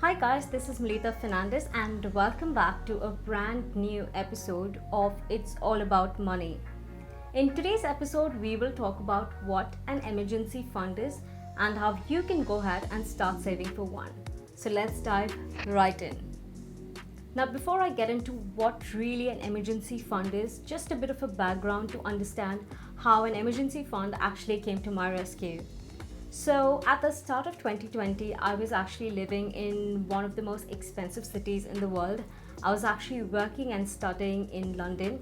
Hi guys, this is Malitha and welcome back to a brand new episode of It's All About Money. In today's episode, we will talk about what an emergency fund is and how you can go ahead and start saving for one. So let's dive right in. Now, before I get into what really an emergency fund is, just a bit of a background to understand how an emergency fund actually came to my rescue. So, at the start of 2020, I was actually living in one of the most expensive cities in the world. I was actually working and studying in London,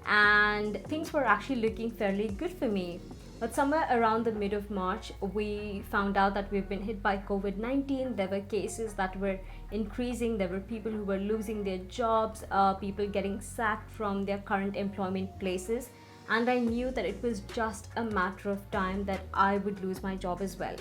and things were actually looking fairly good for me. But somewhere around the mid of March, we found out that we've been hit by COVID 19. There were cases that were increasing, there were people who were losing their jobs, people getting sacked from their current employment places, and I knew that it was just a matter of time that I would lose my job as well.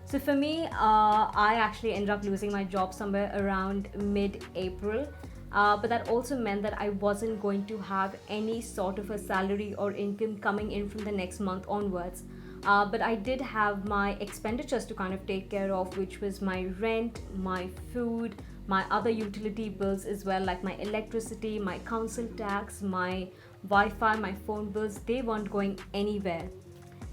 So for me, I actually ended up losing my job somewhere around mid-April. But that also meant that I wasn't going to have any sort of a salary or income coming in from the next month onwards. But I did have my expenditures to kind of take care of, which was my rent, my food, my other utility bills as well, like my electricity, my council tax, my Wi-Fi, my phone bills. They weren't going anywhere.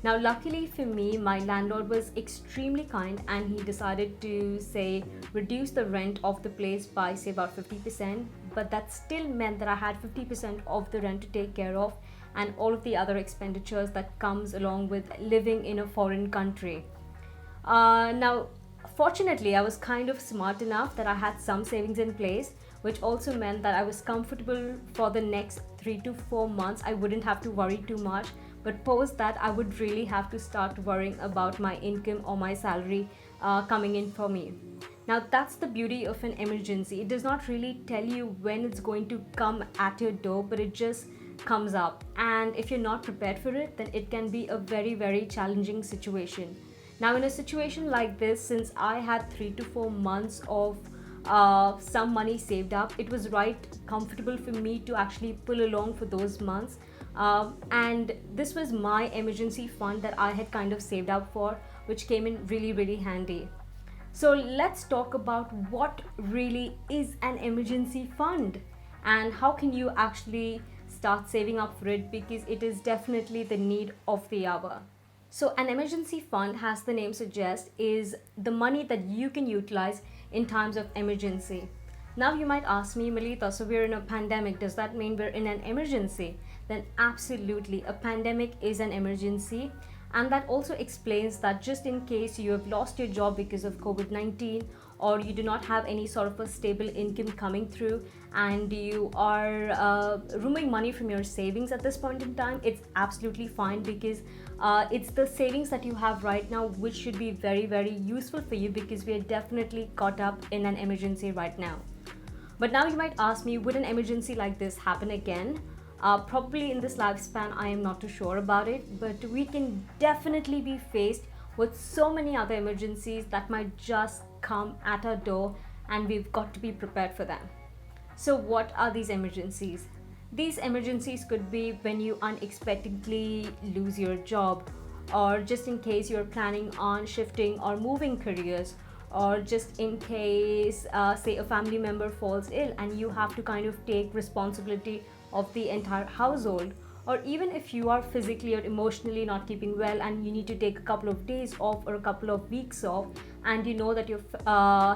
Now, luckily for me, my landlord was extremely kind and he decided to say reduce the rent of the place by say about 50%, but that still meant that I had 50% of the rent to take care of and all of the other expenditures that comes along with living in a foreign country. Now, fortunately, I was kind of smart enough that I had some savings in place, which also meant that I was comfortable for the next 3 to 4 months. I wouldn't have to worry too much, but post that, I would really have to start worrying about my income or my salary coming in for me. Now, that's the beauty of an emergency. It does not really tell you when it's going to come at your door, but it just comes up. And if you're not prepared for it, then it can be a very, very challenging situation. Now, in a situation like this, since I had 3 to 4 months of some money saved up, it was right comfortable for me to actually pull along for those months. And this was my emergency fund that I had kind of saved up for, which came in really, really handy. So let's talk about what really is an emergency fund and how can you actually start saving up for it, because it is definitely the need of the hour. So an emergency fund, as the name suggests, is the money that you can utilize in times of emergency. Now you might ask me, Malitha, so we're in a pandemic, does that mean we're in an emergency? Then absolutely, a pandemic is an emergency. And that also explains that just in case you have lost your job because of COVID 19, or you do not have any sort of a stable income coming through, and you are rooming money from your savings at this point in time, it's absolutely fine, because it's the savings that you have right now which should be very, very useful for you, because we are definitely caught up in an emergency right now. But now you might ask me, would an emergency like this happen again? Probably in this lifespan, I am not too sure about it, but we can definitely be faced with so many other emergencies that might just come at our door, and we've got to be prepared for them. So, what are these emergencies? These emergencies could be when you unexpectedly lose your job, or just in case you're planning on shifting or moving careers, or just in case, say, a family member falls ill and you have to kind of take responsibility of the entire household, or even if you are physically or emotionally not keeping well and you need to take a couple of days off or a couple of weeks off, and you know that your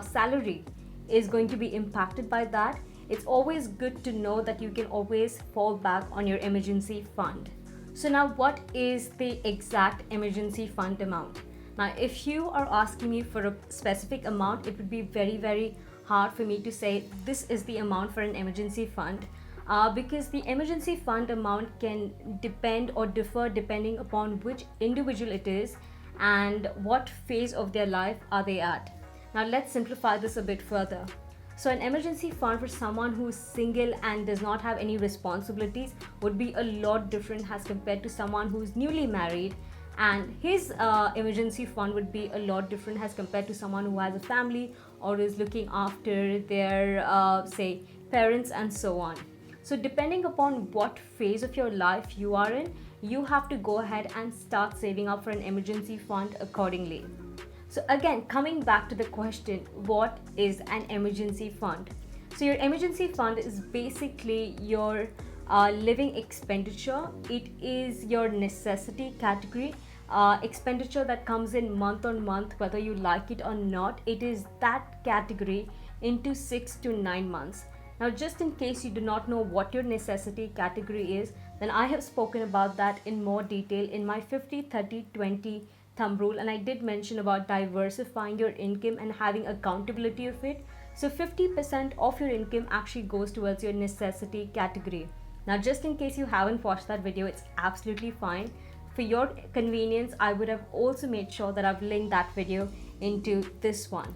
salary is going to be impacted by that. It's always good to know that you can always fall back on your emergency fund. So now, what is the exact emergency fund amount? Now, if you are asking me for a specific amount, it would be very, very hard for me to say this is the amount for an emergency fund, because the emergency fund amount can depend or differ depending upon which individual it is and what phase of their life are they at. Now, let's simplify this a bit further. So an emergency fund for someone who's single and does not have any responsibilities would be a lot different as compared to someone who's newly married, and his emergency fund would be a lot different as compared to someone who has a family or is looking after their say parents and so on. So depending upon what phase of your life you are in, you have to go ahead and start saving up for an emergency fund accordingly. So again, coming back to the question, what is an emergency fund? So your emergency fund is basically your living expenditure. It is your necessity category, expenditure that comes in month on month, whether you like it or not. It is that category into 6 to 9 months. Now, just in case you do not know what your necessity category is, then I have spoken about that in more detail in my 50-30-20 thumb rule, and I did mention about diversifying your income and having accountability of it. So 50% of your income actually goes towards your necessity category. Now, just in case you haven't watched that video, it's absolutely fine. For your convenience, I would have also made sure that I've linked that video into this one.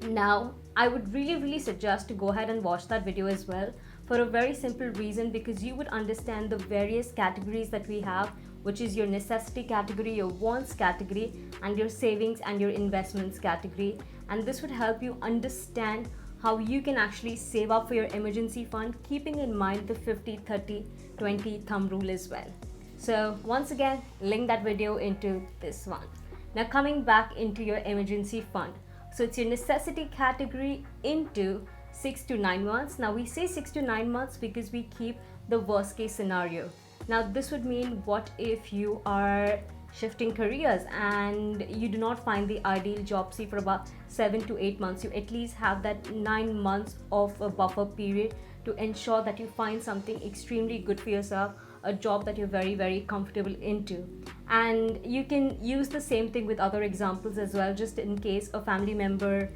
Now, I would really suggest to go ahead and watch that video as well, for a very simple reason, because you would understand the various categories that we have, which is your necessity category, your wants category, and your savings and your investments category. And this would help you understand how you can actually save up for your emergency fund, keeping in mind the 50-30-20 thumb rule as well. So once again, link that video into this one. Now, coming back into your emergency fund. So it's your necessity category into 6 to 9 months. Now, we say 6 to 9 months because we keep the worst case scenario. Now, this would mean, what if you are shifting careers and you do not find the ideal job, say for about 7 to 8 months? You at least have that 9 months of a buffer period to ensure that you find something extremely good for yourself, a job that you're very comfortable into. And you can use the same thing with other examples as well, just in case a family member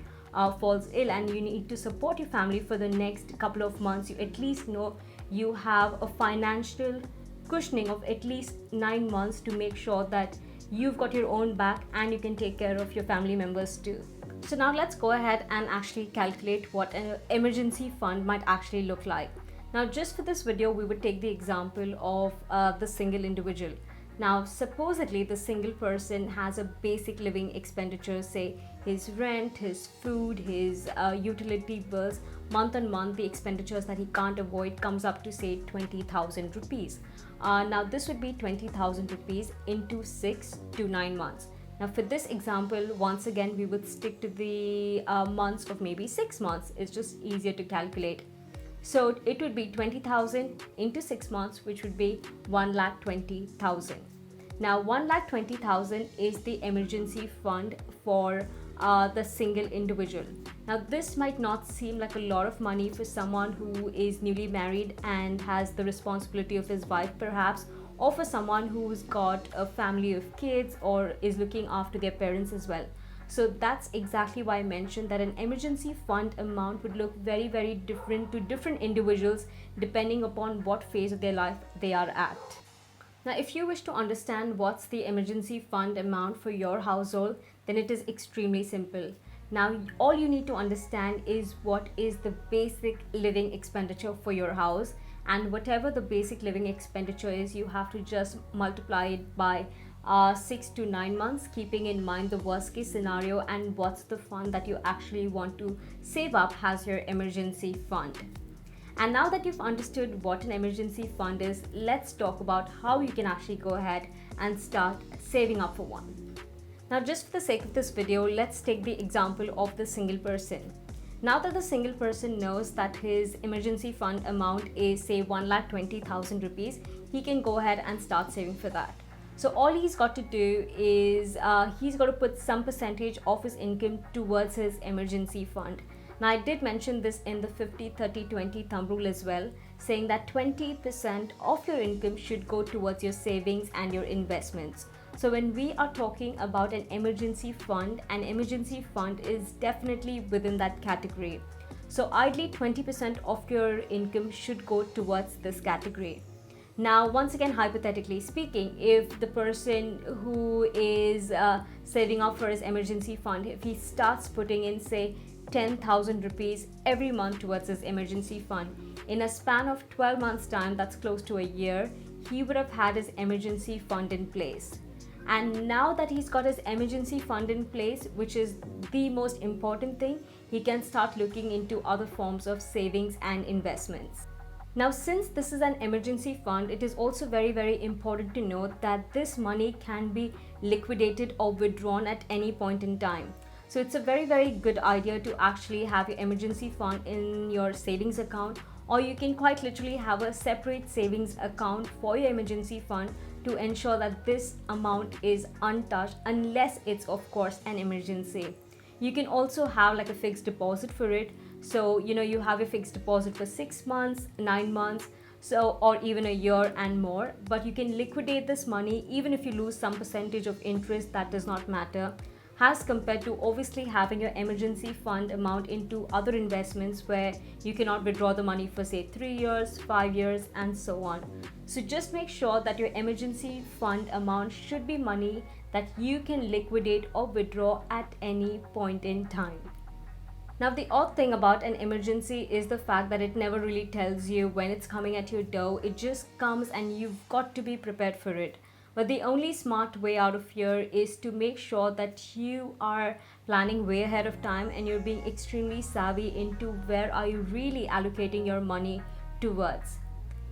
falls ill and you need to support your family for the next couple of months. You at least know you have a financial cushioning of at least 9 months to make sure that you've got your own back and you can take care of your family members too. So now let's go ahead and actually calculate what an emergency fund might actually look like. Now, just for this video, we would take the example of the single individual. Now, supposedly the single person has a basic living expenditure, say his rent, his food, his utility bills. Month on month, the expenditures that he can't avoid comes up to, say, 20,000 rupees. Now, this would be 20,000 rupees into 6 to 9 months. Now, for this example, once again, we would stick to the months of maybe 6 months. It's just easier to calculate. So it would be 20,000 into 6 months, which would be 1,20,000. Now, 1,20,000 is the emergency fund for the single individual. Now, this might not seem like a lot of money for someone who is newly married and has the responsibility of his wife, perhaps, or for someone who's got a family of kids or is looking after their parents as well. So that's exactly why I mentioned that an emergency fund amount would look very different to different individuals depending upon what phase of their life they are at. Now, if you wish to understand what's the emergency fund amount for your household, then it is extremely simple. Now, all you need to understand is what is the basic living expenditure for your house, and whatever the basic living expenditure is, you have to just multiply it by 6 to 9 months, keeping in mind the worst case scenario and what's the fund that you actually want to save up as your emergency fund. And now that you've understood what an emergency fund is, let's talk about how you can actually go ahead and start saving up for one. Now, just for the sake of this video, let's take the example of the single person. Now that the single person knows that his emergency fund amount is, say, 1,20,000 rupees, he can go ahead and start saving for that. So all he's got to do is he's got to put some percentage of his income towards his emergency fund. Now, I did mention this in the 50-30-20 thumb rule as well, saying that 20% of your income should go towards your savings and your investments. So when we are talking about an emergency fund is definitely within that category. So ideally 20% of your income should go towards this category. Now, once again, hypothetically speaking, if the person who is saving up for his emergency fund, if he starts putting in, say, 10,000 rupees every month towards his emergency fund, in a span of 12 months time, that's close to a year, he would have had his emergency fund in place. And now that he's got his emergency fund in place, which is the most important thing, he can start looking into other forms of savings and investments. Now, since this is an emergency fund, it is also very, very important to note that this money can be liquidated or withdrawn at any point in time. So it's a very, very good idea to actually have your emergency fund in your savings account, or you can quite literally have a separate savings account for your emergency fund to ensure that this amount is untouched unless it's, of course, an emergency. You can also have like a fixed deposit for it. So you have a fixed deposit for 6 months, 9 months, so, or even a year and more, but you can liquidate this money even if you lose some percentage of interest. That does not matter, as compared to obviously having your emergency fund amount into other investments where you cannot withdraw the money for say 3 years, 5 years, and so on. So just make sure that your emergency fund amount should be money that you can liquidate or withdraw at any point in time. Now, the odd thing about an emergency is the fact that it never really tells you when it's coming at your door. It just comes and you've got to be prepared for it. But the only smart way out of here is to make sure that you are planning way ahead of time and you're being extremely savvy into where are you really allocating your money towards.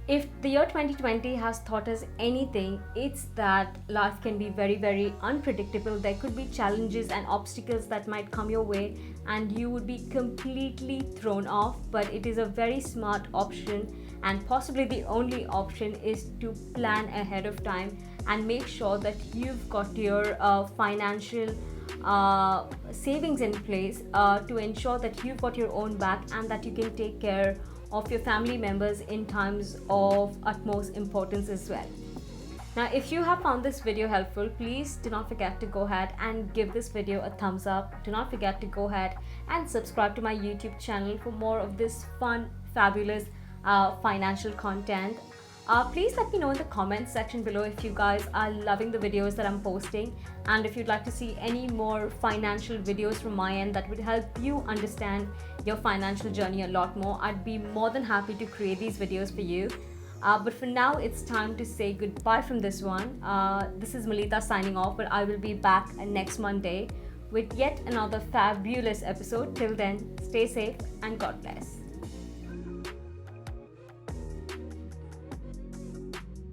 If the year 2020 has taught us anything, it's that life can be very, very unpredictable. There could be challenges and obstacles that might come your way and you would be completely thrown off. But it is a very smart option, and possibly the only option, is to plan ahead of time and make sure that you've got your financial savings in place to ensure that you've got your own back and that you can take care of your family members in times of utmost importance as well. Now, if you have found this video helpful, please do not forget to go ahead and give this video a thumbs up. Do not forget to go ahead and subscribe to my YouTube channel for more of this fun, fabulous financial content. Please let me know in the comments section below if you guys are loving the videos that I'm posting, and if you'd like to see any more financial videos from my end that would help you understand your financial journey a lot more. I'd be more than happy to create these videos for you. But for now, it's time to say goodbye from this one. This is Malitha signing off, but I will be back next Monday with yet another fabulous episode. Till then, stay safe and God bless.